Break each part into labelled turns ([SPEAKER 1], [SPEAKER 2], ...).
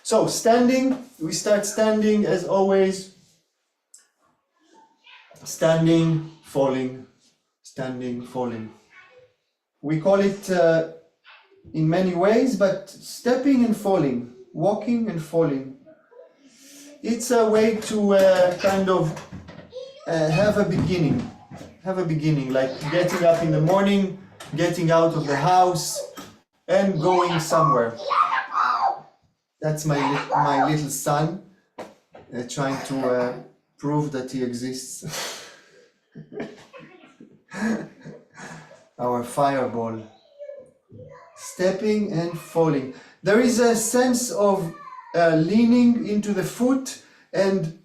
[SPEAKER 1] So standing, we start standing as always. Standing, falling, standing, falling. We call it in many ways, but stepping and falling, walking and falling. It's a way to kind of have a beginning, like getting up in the morning, getting out of the house, and going somewhere. That's my little son trying to prove that he exists. Our fireball. Stepping and falling. There is a sense of leaning into the foot and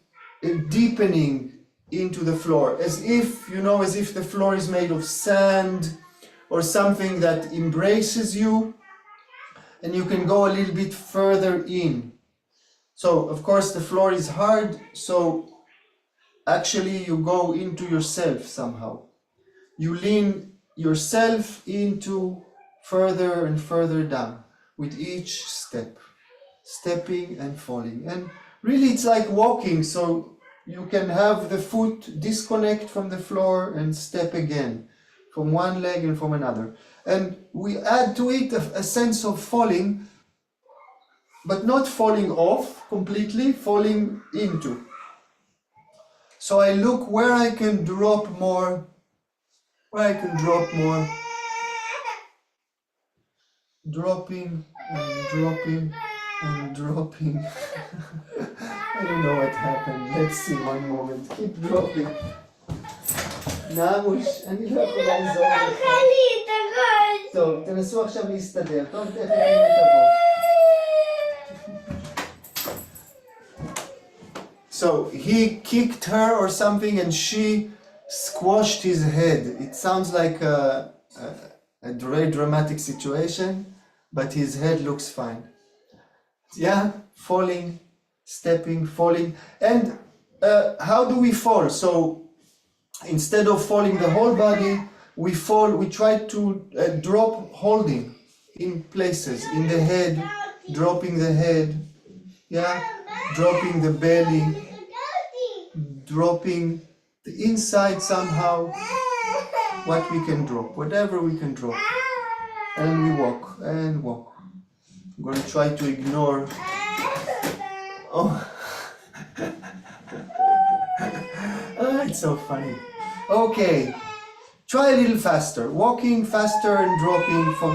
[SPEAKER 1] deepening into the floor, as if the floor is made of sand or something that embraces you, and you can go a little bit further in. So of course the floor is hard, so actually you go into yourself somehow. You lean yourself into further and further down with each step, stepping and falling. And really it's like walking, so you can have the foot disconnect from the floor and step again from one leg and from another. And we add to it a sense of falling, but not falling off completely, falling into. So I look where I can drop more, dropping and dropping and dropping. I don't know what happened. Let's see one moment. Keep dropping. נעמוש, אני לא יכול לעזור לך. טוב, תנסו עכשיו להסתדר. טוב, תכף אני תבוא. So he kicked her or something and she squashed his head. It sounds like a very dramatic situation, but his head looks fine. Yeah, falling, stepping, falling. And how do we fall? So instead of falling the whole body, we try to drop holding in places, in the head, dropping the head, yeah, dropping the belly, dropping the inside somehow, what we can drop, whatever we can drop. And we walk and walk. I'm going to try to ignore. Oh, oh, it's so funny. Okay, try a little faster. Walking faster and dropping from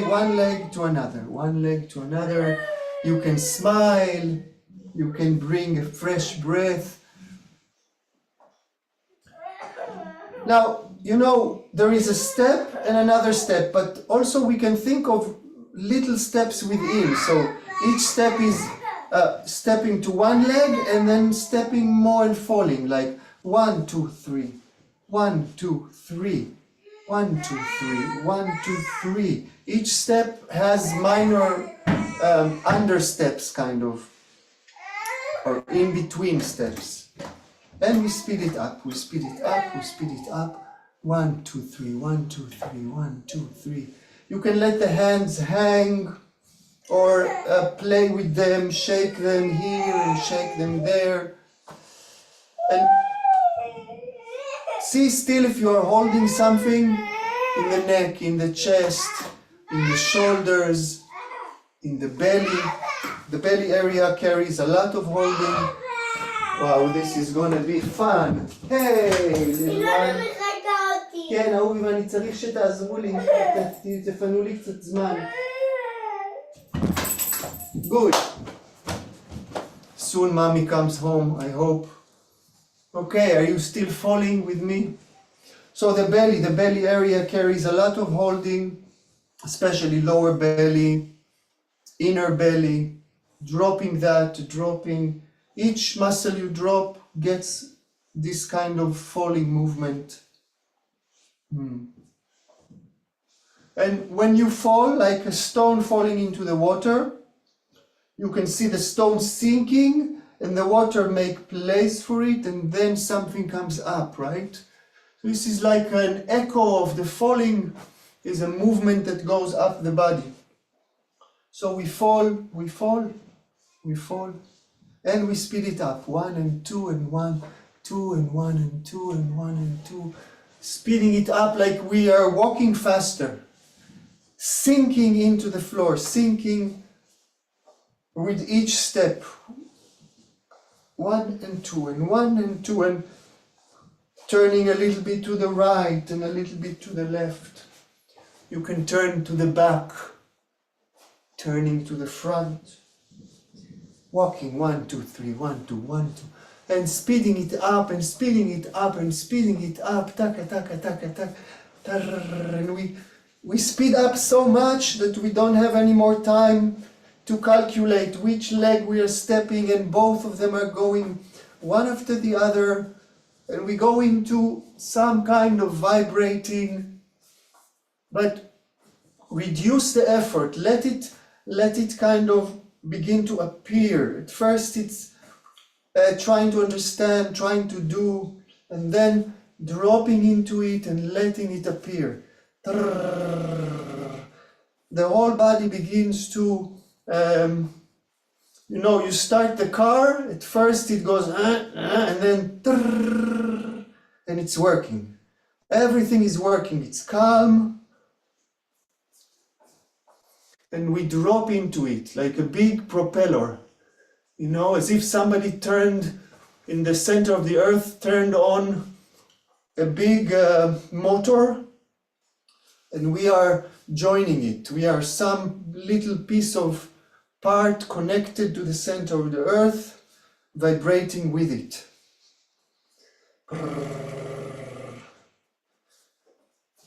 [SPEAKER 1] one leg to another, one leg to another. You can smile. You can bring a fresh breath. Now, there is a step and another step, but also we can think of little steps within. So each step is stepping to one leg and then stepping more and falling, like 1, 2, 3, 1, 2, 3, 1, 2, 3, 1, 2, 3. Each step has minor understeps, kind of, or in between steps. And we speed it up, we speed it up, we speed it up. 1, 2, 3, 1, 2, 3, 1, 2, 3. You can let the hands hang or play with them, shake them here and shake them there. And see still if you are holding something in the neck, in the chest, in the shoulders, in the belly. The belly area carries a lot of holding. Wow, this is gonna be fun. Hey, little one. כן, אהובי, ואני צריך שתעזרו לי, תפנו לי קצת זמן. Good. Soon mommy comes home, I hope. Okay, are you still falling with me? So the belly area carries a lot of holding, especially lower belly, inner belly, dropping that, dropping. Each muscle you drop gets this kind of falling movement. And when you fall, like a stone falling into the water, you can see the stone sinking and the water make place for it, and then something comes up, right? This is like an echo of the falling, is a movement that goes up the body. So we fall, we fall, and we speed it up. 1 and 2 and 1, 2 and 1 and 2 and 1 and 2. Speeding it up like we are walking faster. Sinking into the floor, sinking with each step. 1 and 2 and 1 and 2 and turning a little bit to the right and a little bit to the left. You can turn to the back, turning to the front. Walking 1, 2, 3, 1, 2, 1, 2, and speeding it up and speeding it up and speeding it up. Taka, taka, taka, taka. And we speed up so much that we don't have any more time to calculate which leg we are stepping, and both of them are going one after the other, and we go into some kind of vibrating, but reduce the effort, let it kind of begin to appear. At first it's trying to understand, trying to do, and then dropping into it and letting it appear. The whole body begins to, you start the car, at first it goes, and then, and it's working. Everything is working, it's calm. And we drop into it like a big propeller, as if somebody turned in the center of the earth, turned on a big motor, and we are joining it. We are some little piece of part connected to the center of the earth, vibrating with it.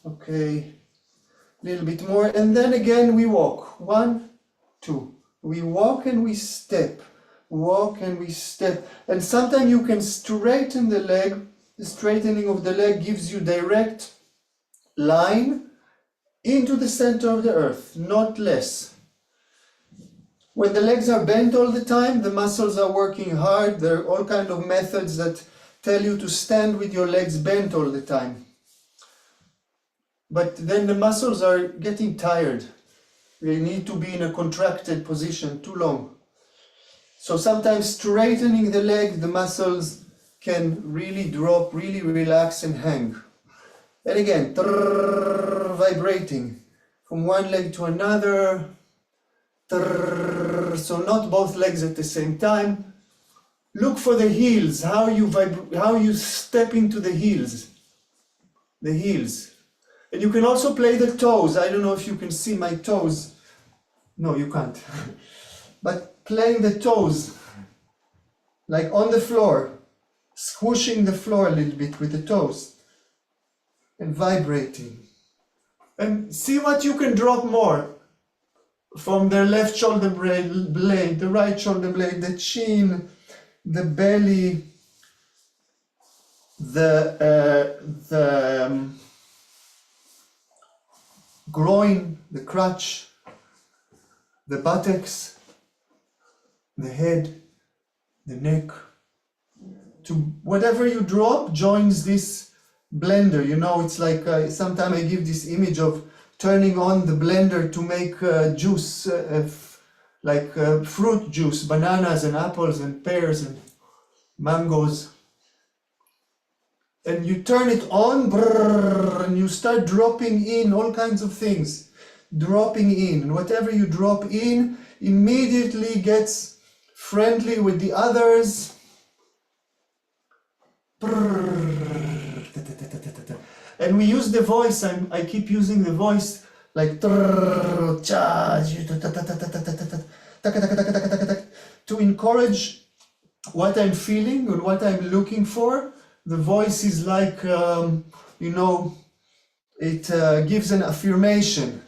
[SPEAKER 1] Okay. Little bit more, and then again we walk. 1, 2. We walk and we step. Walk and we step. And sometimes you can straighten the leg. The straightening of the leg gives you direct line into the center of the earth, not less. When the legs are bent all the time, the muscles are working hard. There are all kinds of methods that tell you to stand with your legs bent all the time. But then the muscles are getting tired. They need to be in a contracted position too long. So sometimes straightening the leg, the muscles can really drop, really relax and hang. And again, vibrating from one leg to another. So not both legs at the same time. Look for the heels, how you step into the heels. The heels. And you can also play the toes. I don't know if you can see my toes. No, you can't. But playing the toes, like on the floor, swooshing the floor a little bit with the toes, and vibrating. And see what you can drop more from the left shoulder blade, the right shoulder blade, the chin, the belly, the groin, the crotch, the buttocks, the head, the neck. To whatever you drop joins this blender. It's like sometimes I give this image of turning on the blender to make juice, like fruit juice, bananas and apples and pears and mangoes. And you turn it on, and you start dropping in all kinds of things. Dropping in. And whatever you drop in immediately gets friendly with the others. And we use the voice. I keep using the voice like to encourage what I'm feeling and what I'm looking for. The voice is like, it gives an affirmation,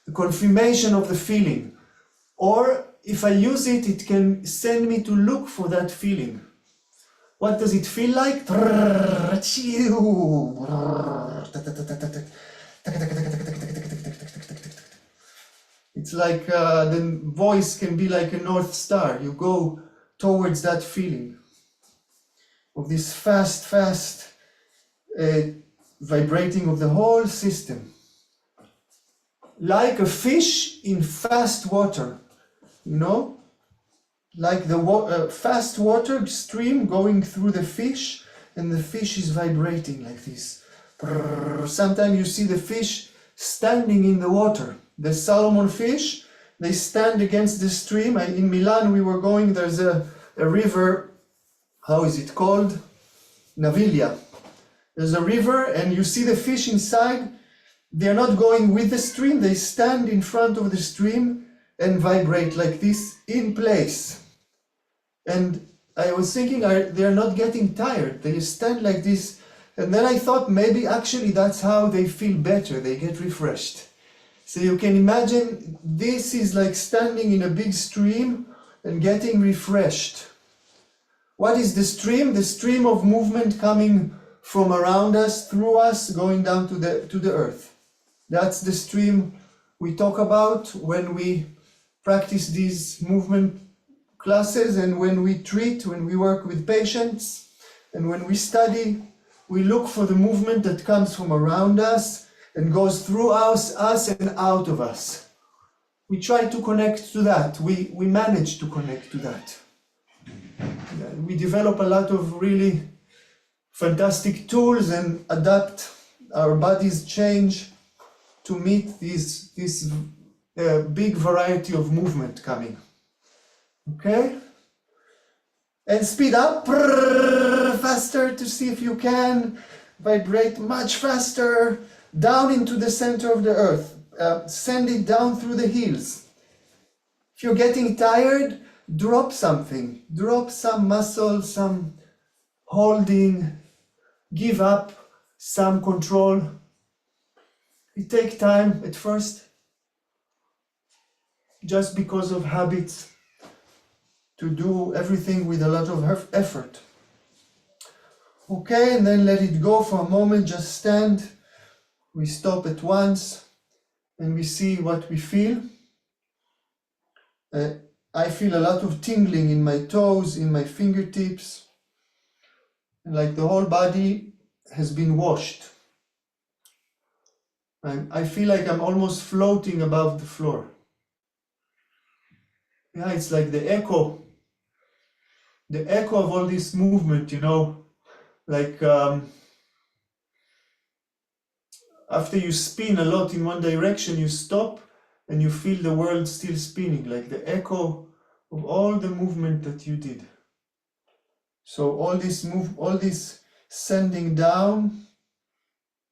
[SPEAKER 1] the confirmation of the feeling. Or if I use it, it can send me to look for that feeling. What does it feel like? It's like the voice can be like a North Star. You go towards that feeling of this fast vibrating of the whole system. Like a fish in fast water, like the fast water stream going through the fish, and the fish is vibrating like this. Sometimes you see the fish standing in the water. The salmon fish, they stand against the stream. In Milan we were going, there's a river, how is it called? Naviglia. There's a river and you see the fish inside. They're not going with the stream, they stand in front of the stream and vibrate like this in place. And I was thinking, they're not getting tired, they stand like this. And then I thought maybe actually that's how they feel better, they get refreshed. So you can imagine this is like standing in a big stream and getting refreshed. What is the stream? The stream of movement coming from around us, through us, going down to the earth. That's the stream we talk about when we practice these movement classes, and when we treat, when we work with patients, and when we study, we look for the movement that comes from around us and goes through us and out of us. We try to connect to that. We manage to connect to that. We develop a lot of really fantastic tools and adapt our bodies, change to meet this big variety of movement coming. Okay? And speed up faster to see if you can vibrate much faster down into the center of the earth. Send it down through the heels. If you're getting tired, drop something. Drop some muscle, some holding. Give up some control. It takes time at first, just because of habits, to do everything with a lot of effort. Okay, and then let it go for a moment, just stand. We stop at once and we see what we feel. I feel a lot of tingling in my toes, in my fingertips, and like the whole body has been washed. I feel like I'm almost floating above the floor. Yeah, it's like the echo of all this movement, you know, like after you spin a lot in one direction, you stop and you feel the world still spinning, like the echo of all the movement that you did. So all this sending down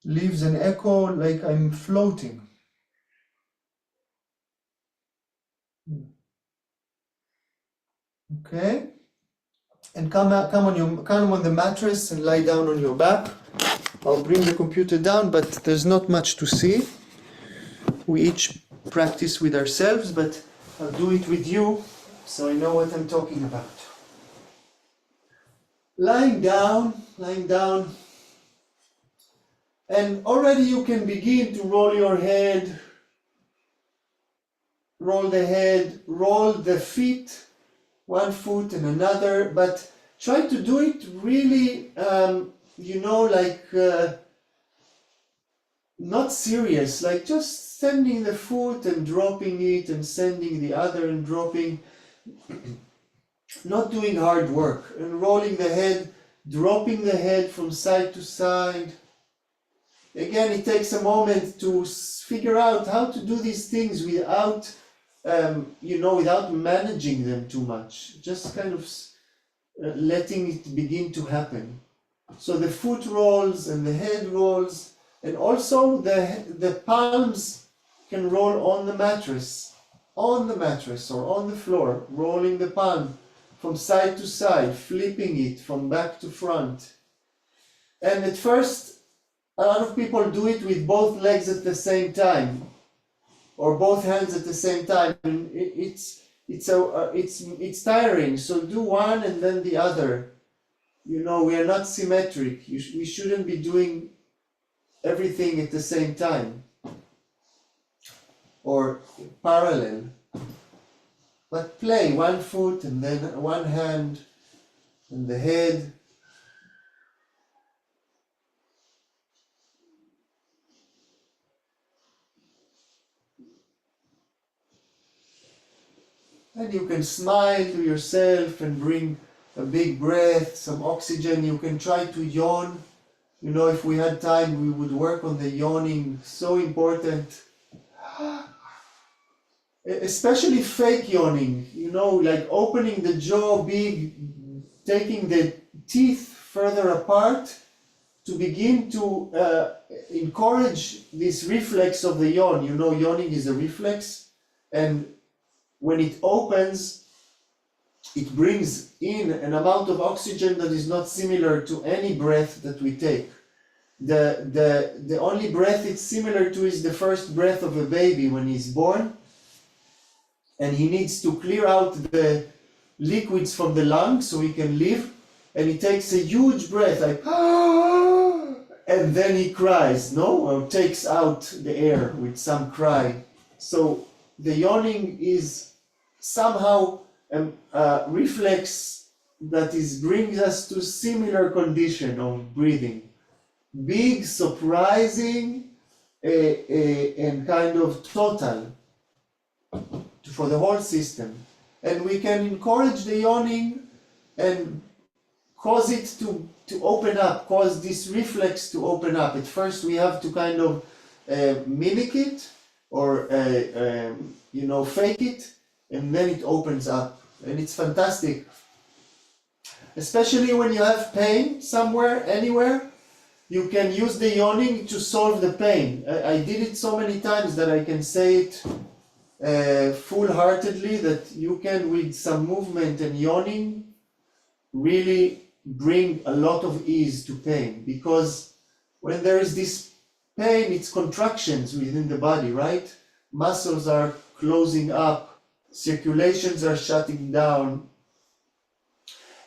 [SPEAKER 1] leaves an echo, like I'm floating. Okay, and come on the mattress and lie down on your back. I'll bring the computer down, but there's not much to see. We each practice with ourselves, but I'll do it with you so I know what I'm talking about. Lying down, and already you can begin to roll your head, roll the head, roll the feet, one foot and another, but try to do it really, not serious, like just sending the foot and dropping it and sending the other and dropping, not doing hard work, and rolling the head, dropping the head from side to side. Again, it takes a moment to figure out how to do these things without, without managing them too much, just kind of letting it begin to happen. So the foot rolls and the head rolls, and also the palms can roll on the mattress or on the floor, rolling the palm from side to side, flipping it from back to front. And at first, a lot of people do it with both legs at the same time, or both hands at the same time. And it's tiring. So do one and then the other. You know, we are not symmetric. We shouldn't be doing everything at the same time or parallel. But play one foot and then one hand and the head. And you can smile to yourself and bring a big breath, some oxygen. You can try to yawn. You know, if we had time, we would work on the yawning, so important. Especially fake yawning, you know, like opening the jaw big, taking the teeth further apart to begin to encourage this reflex of the yawn. You know, yawning is a reflex, and when it opens, it brings in an amount of oxygen that is not similar to any breath that we take. The only breath it's similar to is the first breath of a baby when he's born, and he needs to clear out the liquids from the lungs so he can live, and he takes a huge breath like and then he cries, no, or takes out the air with some cry. So the yawning is somehow a reflex that is brings us to similar condition of breathing, big, surprising, and kind of total for the whole system. And we can encourage the yawning and cause it to open up, cause this reflex to open up. At first we have to kind of mimic it or you know, fake it, and then it opens up, and it's fantastic. Especially when you have pain somewhere, anywhere, you can use the yawning to solve the pain. I did it so many times that I can say it full-heartedly, that you can, with some movement and yawning, really bring a lot of ease to pain. Because when there is this pain, it's contractions within the body, right? Muscles are closing up, circulations are shutting down,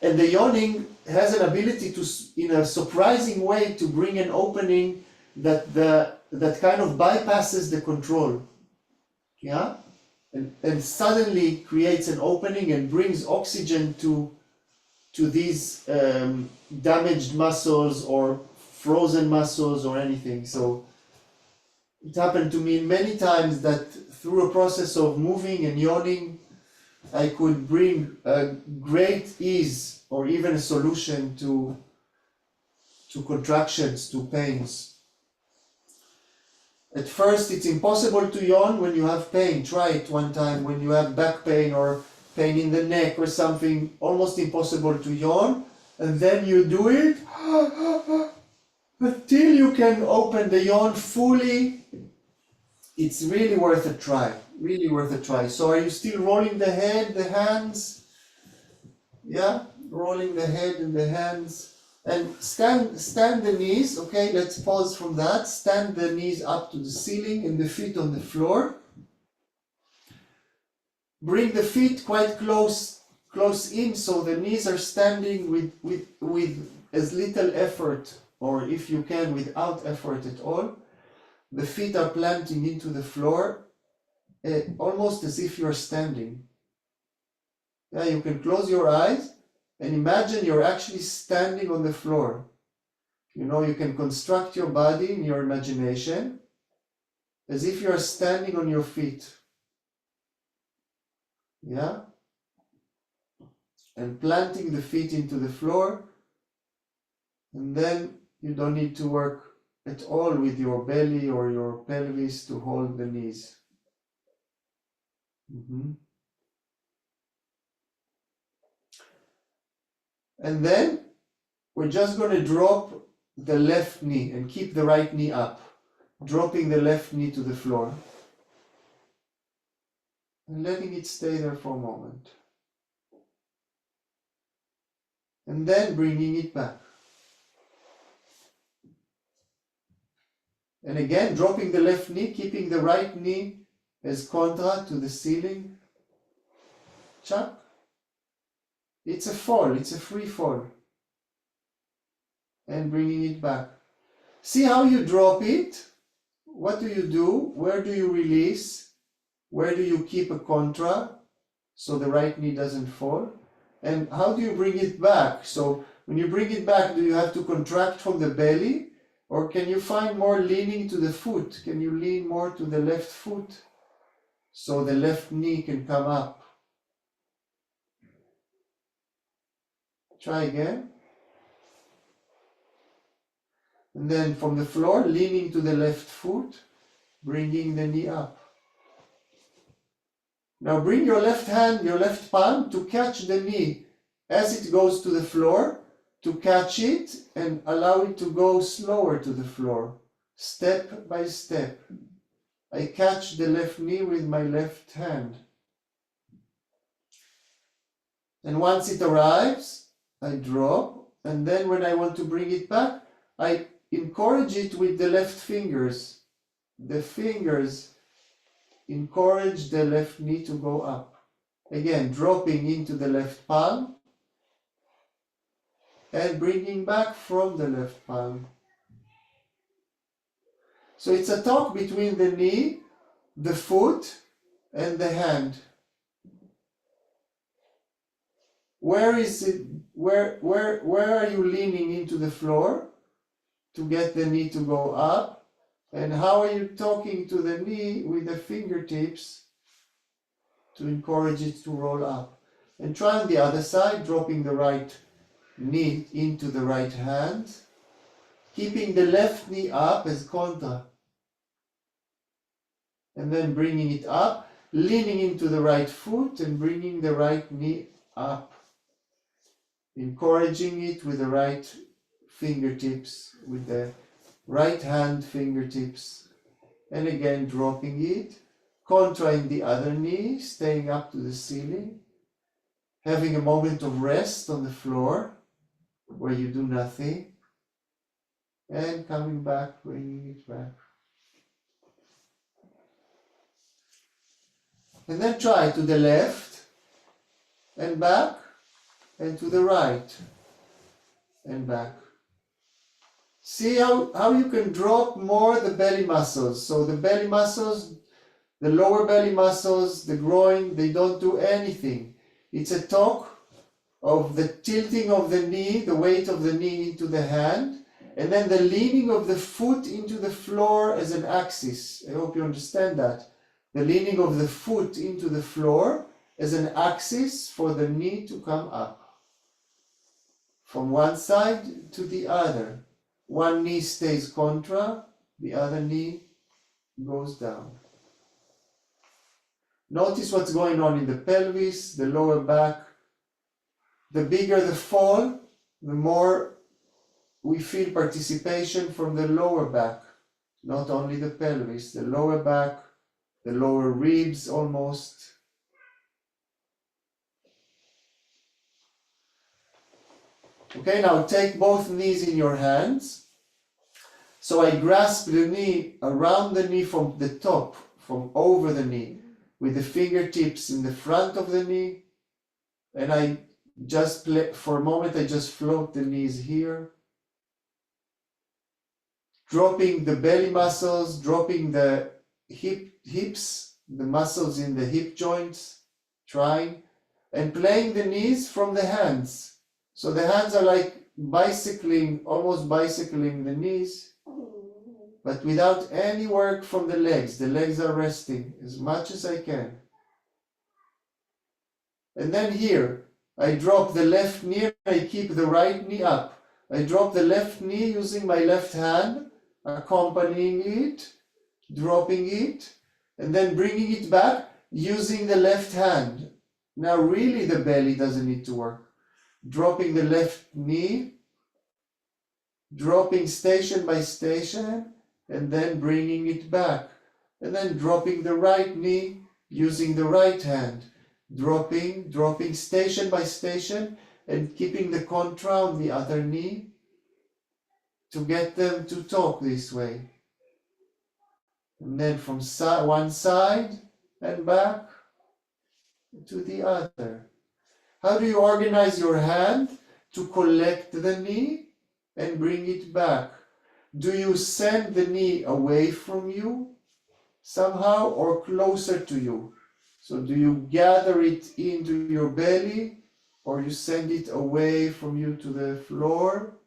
[SPEAKER 1] and the yawning has an ability to, in a surprising way, to bring an opening that kind of bypasses the control, yeah, and suddenly creates an opening and brings oxygen to these damaged muscles or frozen muscles or anything. So it happened to me many times that through a process of moving and yawning, I could bring a great ease or even a solution to contractions, to pains. At first, it's impossible to yawn when you have pain. Try it one time when you have back pain or pain in the neck or something, almost impossible to yawn. And then you do it until you can open the yawn fully. It's really worth a try, really worth a try. So are you still rolling the head, the hands? Yeah, rolling the head and the hands. And stand the knees, okay, let's pause from that. Stand the knees up to the ceiling and the feet on the floor. Bring the feet quite close in, so the knees are standing with as little effort, or if you can, without effort at all. The feet are planting into the floor, almost as if you're standing. Yeah, you can close your eyes and imagine you're actually standing on the floor. You know, you can construct your body in your imagination as if you're standing on your feet. Yeah? And planting the feet into the floor, and then you don't need to work at all with your belly or your pelvis to hold the knees. And then we're just going to drop the left knee and keep the right knee up, dropping the left knee to the floor and letting it stay there for a moment. And then bringing it back. And again, dropping the left knee, keeping the right knee as contra to the ceiling. Chuck. It's a fall, it's a free fall. And bringing it back. See how you drop it? What do you do? Where do you release? Where do you keep a contra so the right knee doesn't fall? And how do you bring it back? So when you bring it back, do you have to contract from the belly? Or can you find more leaning to the foot? Can you lean more to the left foot so the left knee can come up? Try again. And then from the floor, leaning to the left foot, bringing the knee up. Now bring your left hand, your left palm to catch the knee as it goes to the floor, to catch it and allow it to go slower to the floor, step by step. I catch the left knee with my left hand. And once it arrives, I drop, and then when I want to bring it back, I encourage it with the left fingers. The fingers encourage the left knee to go up. Again, dropping into the left palm and bringing back from the left palm. So it's a talk between the knee, the foot, and the hand. Where is it? Where are you leaning into the floor to get the knee to go up? And how are you talking to the knee with the fingertips to encourage it to roll up? And try on the other side, dropping the right knee into the right hand, keeping the left knee up as contra. And then bringing it up, leaning into the right foot and bringing the right knee up. Encouraging it with the right fingertips, with the right hand fingertips. And again, dropping it, contraing the other knee, staying up to the ceiling, having a moment of rest on the floor where you do nothing, and coming back, bringing it back. And then try to the left and back, and to the right and back. See how you can drop more the belly muscles. So the belly muscles, the lower belly muscles, the groin, they don't do anything. It's a talk of the tilting of the knee, the weight of the knee into the hand, and then the leaning of the foot into the floor as an axis. I hope you understand that. The leaning of the foot into the floor as an axis for the knee to come up. From one side to the other. One knee stays contra, the other knee goes down. Notice what's going on in the pelvis, the lower back. The bigger the fall, the more we feel participation from the lower back, not only the pelvis, the lower back, the lower ribs almost. Okay, now take both knees in your hands. So I grasp the knee, around the knee from the top, from over the knee, with the fingertips in the front of the knee. And I just, for a moment, I just float the knees here. Dropping the belly muscles, dropping the hips, the muscles in the hip joints, trying, and playing the knees from the hands. So the hands are like bicycling, almost bicycling the knees, but without any work from the legs. The legs are resting as much as I can. And then here, I drop the left knee, I keep the right knee up. I drop the left knee using my left hand, accompanying it, dropping it, and then bringing it back using the left hand. Now really the belly doesn't need to work. Dropping the left knee, dropping station by station, and then bringing it back. And then dropping the right knee using the right hand. Dropping station by station, and keeping the contra on the other knee to get them to talk this way. And then from one side and back to the other. How do you organize your hand to collect the knee and bring it back? Do you send the knee away from you somehow or closer to you? So do you gather it into your belly or you send it away from you to the floor?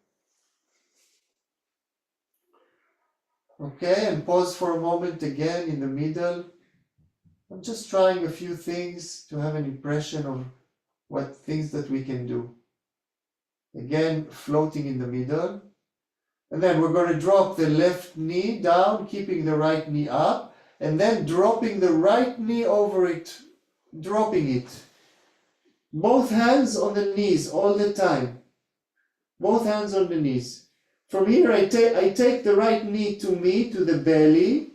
[SPEAKER 1] Okay, and pause for a moment again in the middle. I'm just trying a few things to have an impression of what things that we can do. again floating in the middle. And then we're going to drop the left knee down, keeping the right knee up, and then dropping the right knee over it, dropping it. Both hands on the knees all the time. Both hands on the knees. From here, I take the right knee to me, to the belly,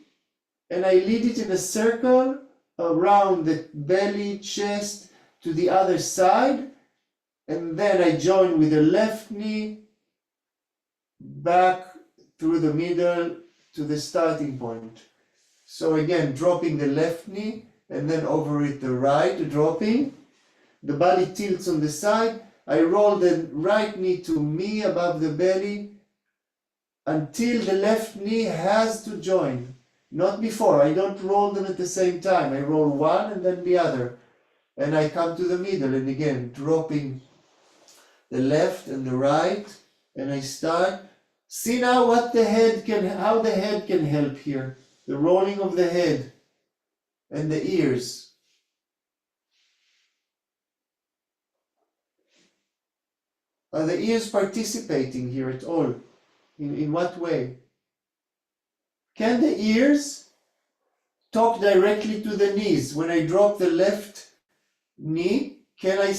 [SPEAKER 1] and I lead it in a circle around the belly, chest, to the other side. And then I join with the left knee back through the middle to the starting point. So again, dropping the left knee and then over it the right, dropping. The body tilts on the side. I roll the right knee to me above the belly until the left knee has to join. Not before. I don't roll them at the same time. I roll one and then the other. And I come to the middle and again dropping the left and the right, and I start. See now how the head can help here. The rolling of the head and the ears. Are the ears participating here at all? In what way? Can the ears talk directly to the knees? When I drop the left knee, can I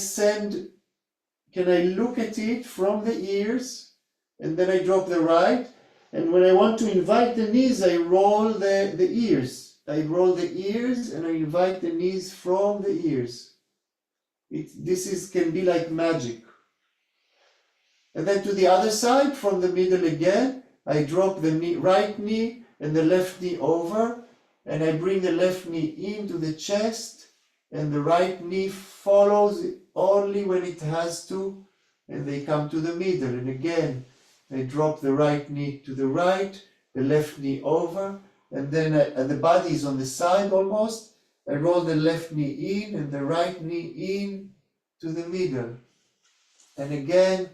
[SPEAKER 1] look at it from the ears, and then I drop the right, and when I want to invite the knees, I roll the ears. I roll the ears and I invite the knees from the ears. This can be like magic. And then to the other side, from the middle again, I drop the right knee and the left knee over, and I bring the left knee into the chest, and the right knee follows only when it has to, and they come to the middle. And again, I drop the right knee to the right, the left knee over, and then the body is on the side almost. I roll the left knee in and the right knee in to the middle. And again,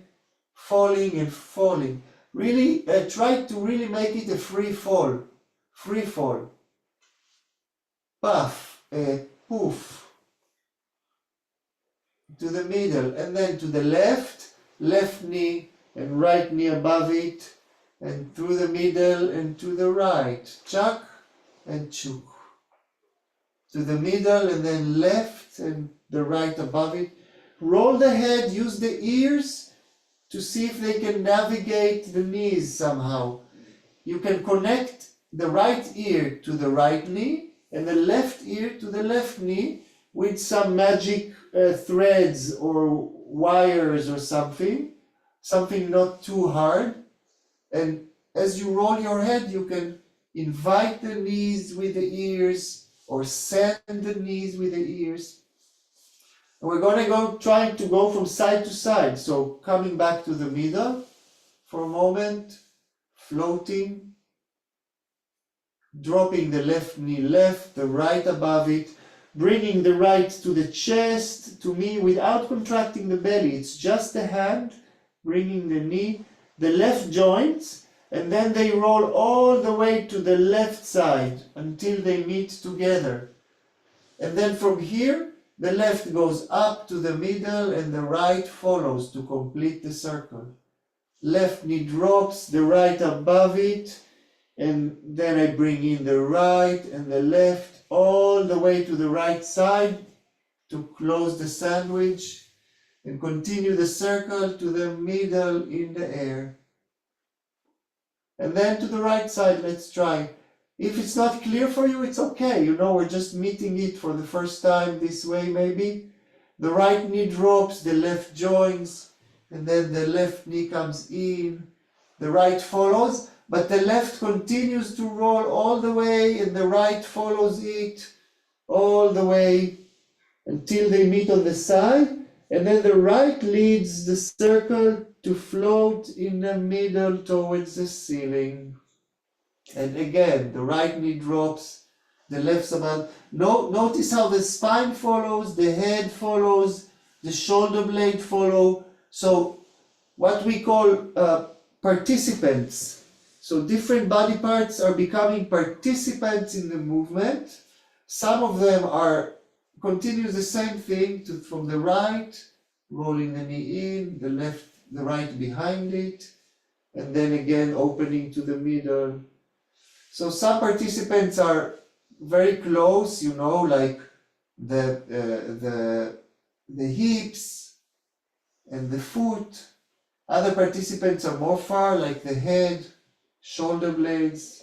[SPEAKER 1] falling and falling. Really try to really make it a free fall. Free fall. Puff, poof. To the middle, and then to the left knee and right knee above it, and through the middle and to the right. Chak and chuk. To the middle and then left and the right above it. Roll the head, use the ears to see if they can navigate the knees somehow. You can connect the right ear to the right knee and the left ear to the left knee with some magic threads or wires or something not too hard. And as you roll your head, you can invite the knees with the ears or send the knees with the ears. And we're going to trying to go from side to side. So coming back to the middle for a moment, floating, dropping the left knee left, the right above it, bringing the right to the chest, to me, without contracting the belly. It's just the hand, bringing the knee, the left joints, and then they roll all the way to the left side until they meet together. And then from here, the left goes up to the middle and the right follows to complete the circle. Left knee drops, the right above it, and then I bring in the right and the left all the way to the right side to close the sandwich, and continue the circle to the middle in the air. And then to the right side, let's try. If it's not clear for you, it's okay. You know, we're just meeting it for the first time this way maybe. The right knee drops, the left joins, and then the left knee comes in. The right follows, but the left continues to roll all the way, and the right follows it all the way until they meet on the side. And then the right leads the circle to float in the middle towards the ceiling. And again, the right knee drops, the left above. Notice how the spine follows, the head follows, the shoulder blade follow. So what we call participants. So different body parts are becoming participants in the movement. Some of them continue the same thing from the right, rolling the knee in, the left the right behind it, and then again opening to the middle. So some participants are very close, you know, like the hips and the foot. Other participants are more far, like the head, shoulder blades.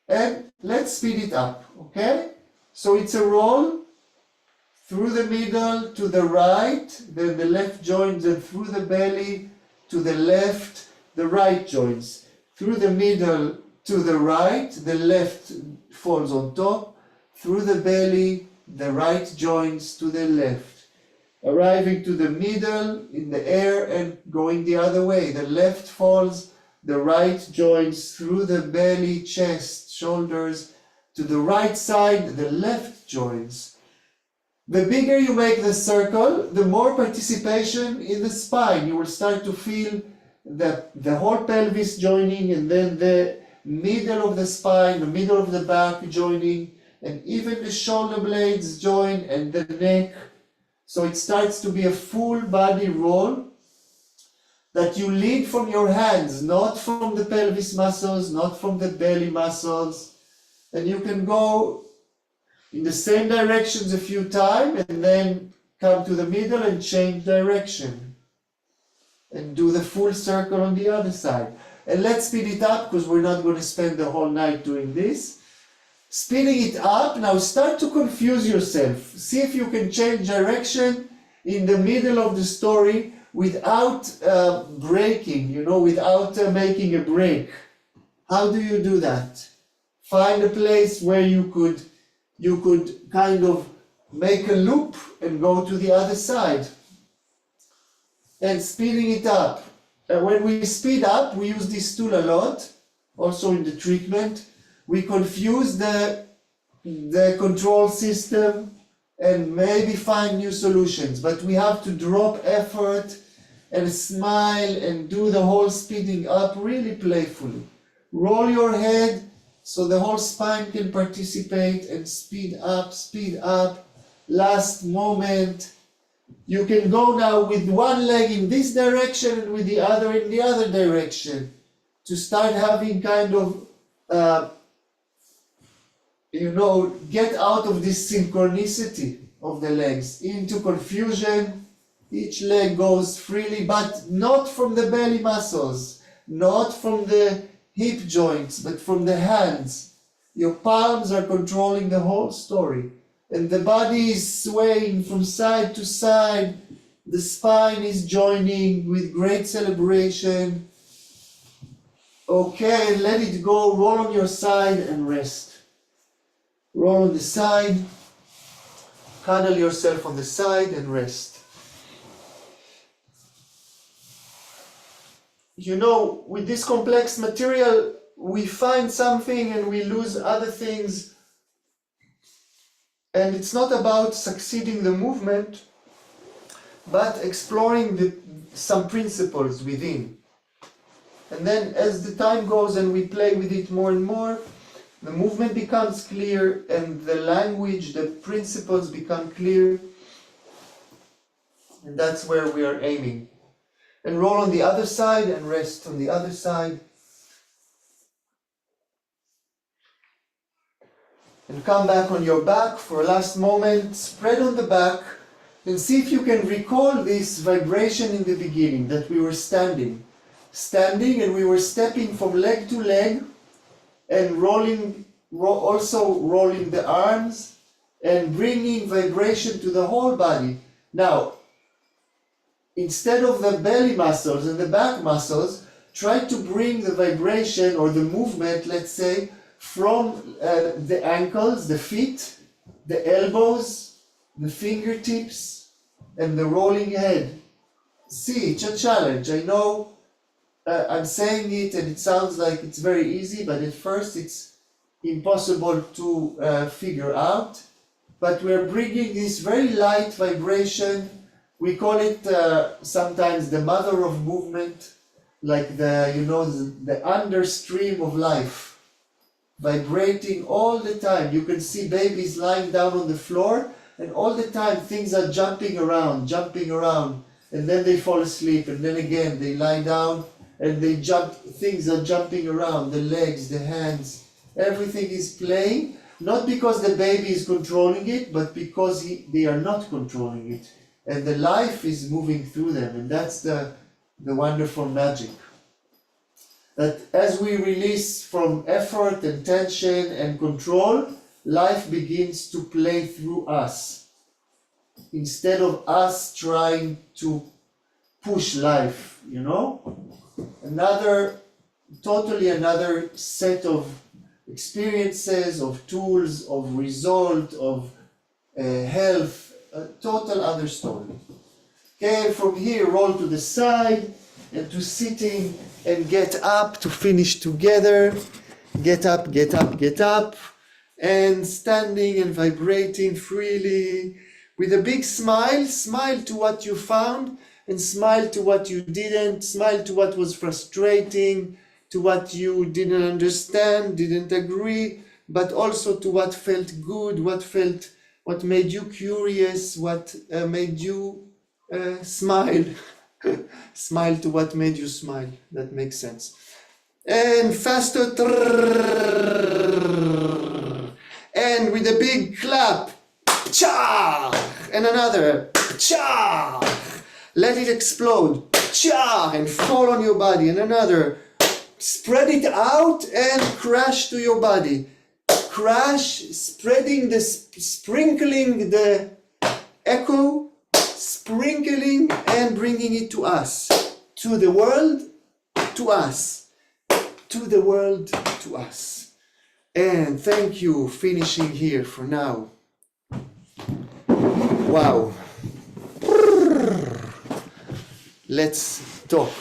[SPEAKER 1] And let's speed it up, okay? So it's a roll through the middle to the right, then the left joints, and through the belly to the left, the right joints. Through the middle to the right, the left falls on top. Through the belly, the right joints to the left. Arriving to the middle in the air and going the other way. The left falls, the right joins through the belly, chest, shoulders. To the right side, the left joins. The bigger you make the circle, the more participation in the spine. You will start to feel the whole pelvis joining, and then the middle of the spine, the middle of the back joining, and even the shoulder blades join and the neck. So it starts to be a full body roll that you lead from your hands, not from the pelvis muscles, not from the belly muscles. And you can go in the same directions a few times and then come to the middle and change direction. And do the full circle on the other side. And let's speed it up because we're not going to spend the whole night doing this. Speeding it up, now start to confuse yourself. See if you can change direction in the middle of the story without breaking, you know, without making a break. How do you do that? Find a place where you could kind of make a loop and go to the other side. And speeding it up. When we speed up, we use this tool a lot, also in the treatment. We confuse the control system and maybe find new solutions, but we have to drop effort and smile and do the whole speeding up really playfully. Roll your head so the whole spine can participate, and speed up, last moment. You can go now with one leg in this direction and with the other in the other direction to start having kind of, get out of this synchronicity of the legs into confusion. Each leg goes freely, but not from the belly muscles, not from the hip joints, but from the hands. Your palms are controlling the whole story. And the body is swaying from side to side. The spine is joining with great celebration. Okay, let it go. Roll on your side and rest. Roll on the side. Cuddle yourself on the side and rest. You know, with this complex material, we find something and we lose other things. And it's not about succeeding the movement, but exploring some principles within. And then as the time goes and we play with it more and more, the movement becomes clear and the language, the principles become clear. And that's where we are aiming. And roll on the other side and rest on the other side. And come back on your back for a last moment. Spread on the back and see if you can recall this vibration in the beginning, that we were standing and we were stepping from leg to leg and also rolling the arms and bringing vibration to the whole body. Now, instead of the belly muscles and the back muscles, try to bring the vibration or the movement, let's say, from the ankles, the feet, the elbows, the fingertips, and the rolling head. See, it's a challenge. I know I'm saying it and it sounds like it's very easy, but at first it's impossible to figure out. But we're bringing this very light vibration. We call it sometimes the mother of movement, like the understream of life, vibrating all the time. You can see babies lying down on the floor, and all the time things are jumping around, and then they fall asleep, and then again they lie down and they jump, things are jumping around, the legs, the hands, everything is playing, not because the baby is controlling it, but because they are not controlling it, and the life is moving through them, and that's the wonderful magic. That as we release from effort and tension and control, life begins to play through us, instead of us trying to push life, you know? Totally another set of experiences, of tools, of result, of health, a total other story. Okay, from here roll to the side and to sitting and get up to finish together. Get up, get up, get up, and standing and vibrating freely with a big smile. Smile to what you found and smile to what you didn't. Smile to what was frustrating, to what you didn't understand, didn't agree, but also to what felt good, what made you curious, what made you smile. Smile to what made you smile. That makes sense. And faster. And with a big clap. Cha! And another. Cha! Let it explode. Cha! And fall on your body. And another. Spread it out and crash to your body. Crash, spreading sprinkling the echo, sprinkling and bringing it to us, to the world, to us, to the world, to us. And thank you, finishing here for now. Wow. Let's talk.